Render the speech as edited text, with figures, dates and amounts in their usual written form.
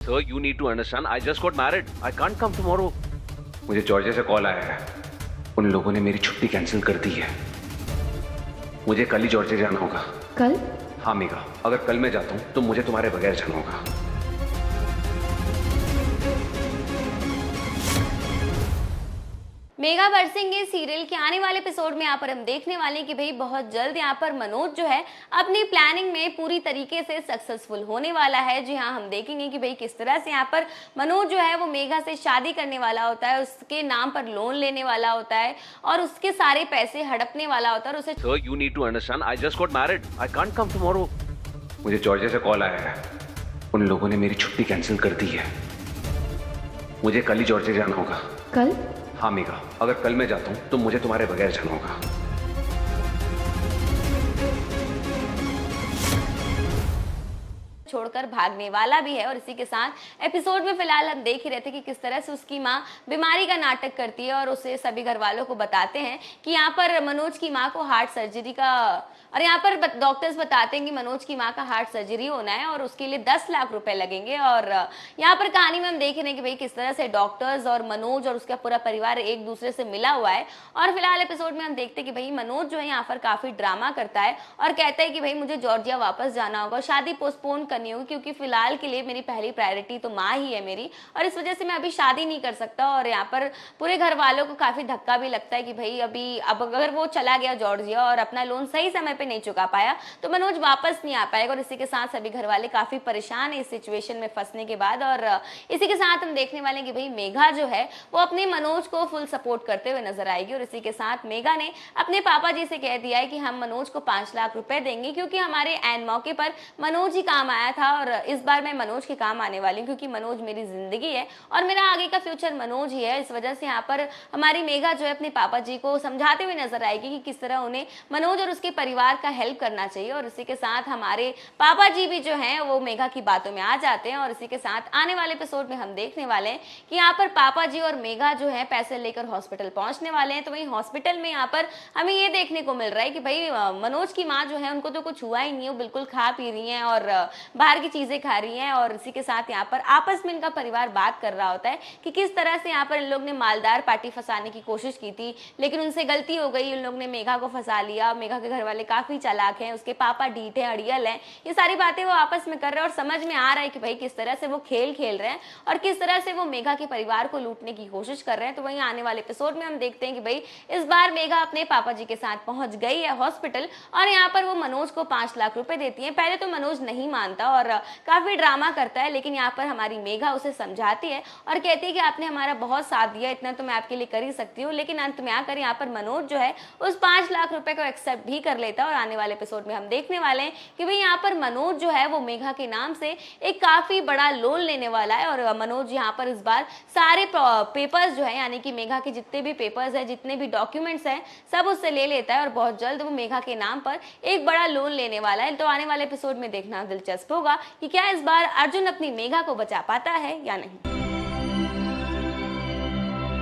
Sir, you need to understand, I just got married. I can't come tomorrow. मुझे Georgia से call आया है। उन लोगों ने मेरी छुट्टी कैंसिल कर दी है। मुझे कल ही जॉर्जिया जाना होगा। कल? हाँ मेघा, अगर कल मैं जाता हूँ तो मुझे तुम्हारे बगैर जाना होगा। मेघा बरसेंगे सीरियल के आने वाले एपिसोड में यहाँ पर हम देखने वाले हैं कि भाई बहुत जल्द यहाँ पर मनोज जो है अपनी प्लानिंग में पूरी तरीके से सक्सेसफुल होने वाला है। जी हाँ, हम देखेंगे कि भाई किस तरह से यहाँ पर मनोज जो है वो मेघा से शादी करने वाला होता है, उसके नाम पर लोन लेने वाला होता है और उसके सारे पैसे हड़पने वाला होता है और उसे Sir, you need to understand, I just got married. I can't come tomorrow. मुझे जॉर्जिया से कॉल आया है। उन लोगों ने मेरी छुट्टी कैंसिल कर दी है। मुझे कल ही जॉर्जिया जाना होगा। कल? हाँ मेघा, अगर कल मैं जाता हूँ तो मुझे तुम्हारे बगैर जाना होगा। छोड़कर भागने वाला भी है। और इसी के साथ एपिसोड में फिलहाल हम देख ही रहे थे कि किस तरह से उसकी माँ बीमारी का नाटक करती है और उसे सभी घर वालों को बताते हैं कि यहाँ पर मनोज की माँ को हार्ट सर्जरी का, और यहाँ पर डॉक्टर्स बताते हैं कि मनोज की माँ का हार्ट सर्जरी होना है और उसके लिए 10 लाख रुपए लगेंगे। और यहाँ पर कहानी में हम देख रहे हैं कि भाई किस तरह से डॉक्टर्स और मनोज और उसका पूरा परिवार एक दूसरे से मिला हुआ है। और फिलहाल एपिसोड में हम देखते हैं कि भाई मनोज जो है यहाँ पर काफी ड्रामा करता है और कहता है कि भाई मुझे जॉर्जिया वापस जाना होगा, शादी पोस्टपोन करनी होगी क्योंकि फिलहाल के लिए मेरी पहली प्रायोरिटी तो माँ ही है मेरी, और इस वजह से मैं अभी शादी नहीं कर सकता। और यहाँ पर पूरे घर वालों को काफी धक्का भी लगता है कि भाई अब अगर वो चला गया जॉर्जिया और अपना लोन सही समय पे नहीं चुका पाया तो मनोज वापस नहीं आ पाएगा। और इसी के साथ सभी घर वाले काफी परेशान है इस सिचुएशन में फंसने के बाद। और इसी के साथ हम देखने वाले हैं कि भाई मेघा जो है वो अपने मनोज को फुल सपोर्ट करते हुए नजर आएगी। और इसी के साथ मेघा ने अपने पापा जी से कह दिया है कि हम मनोज को 5 लाख रुपए देंगे क्योंकि हमारे एन मौके पर मनोज ही काम आया था और इस बार मैं मनोज के काम आने वाली हूँ क्योंकि मनोज मेरी जिंदगी है और मेरा आगे का फ्यूचर मनोज ही है। इस वजह से यहाँ पर हमारी मेघा जो है अपने पापा जी को समझाते हुए नजर आएगी कि किस तरह उन्हें मनोज और उसके परिवार का हेल्प करना चाहिए। और इसी के साथ हमारे पापा जी भी जो हैं वो मेघा की बातों में आ जाते हैं। और इसी के साथ आने वाले एपिसोड में हम देखने वाले हैं कि यहाँ पर पापा जी और मेघा जो है पैसे लेकर हॉस्पिटल पहुंचने वाले हैं। तो वहीं हॉस्पिटल में यहाँ पर हमें ये देखने को मिल रहा है कि भाई मनोज की माँ जो है उनको तो कुछ हुआ ही नहीं है, वो बिल्कुल खा पी रही हैं और बाहर की चीजें खा रही हैं। और इसी के साथ यहाँ पर आपस में इनका परिवार बात कर रहा होता है कि किस तरह से यहाँ पर इन लोग ने मालदार पार्टी फंसाने की कोशिश की थी लेकिन उनसे गलती हो गई, इन लोग ने मेघा को फंसा लिया। मेघा के घर वाले काफी चालाक हैं, उसके पापा ढीठ हैं, अड़ियल हैं, ये सारी बातें वो आपस में कर रहे हैं। और समझ में आ रहा है कि भाई किस तरह से वो खेल खेल रहे हैं और किस तरह से वो मेघा के परिवार को लूटने की कोशिश कर रहे हैं। तो वहीं आने वाले एपिसोड में हम देखते हैं कि भाई इस बार मेघा अपने पापा जी के साथ पहुंच गई है हॉस्पिटल और यहाँ पर वो मनोज को 5 लाख रुपए देती है। पहले तो मनोज नहीं मानता और काफी ड्रामा करता है, लेकिन यहाँ पर हमारी मेघा उसे समझाती है और कहती है कि आपने हमारा बहुत साथ दिया, इतना तो मैं आपके लिए कर ही सकती हूँ। लेकिन अंत में आकर यहाँ पर मनोज जो है उस 5 लाख रुपए को एक्सेप्ट भी कर लेता है। और आने वाले एपिसोड में हम देखने वाले हैं कि भाई यहाँ पर मनोज जो है वो मेघा के नाम से एक काफी बड़ा लोन लेने वाला है। और मनोज यहाँ पर इस बार सारे पेपर्स जो है यानी कि मेघा के जितने भी पेपर्स है, जितने भी डॉक्यूमेंट्स हैं, सब उससे ले लेता है और बहुत जल्द वो मेघा के नाम पर एक बड़ा लोन लेने वाला है। तो आने वाले एपिसोड में देखना दिलचस्प होगा कि क्या इस बार अर्जुन अपनी मेघा को बचा पाता है या नहीं।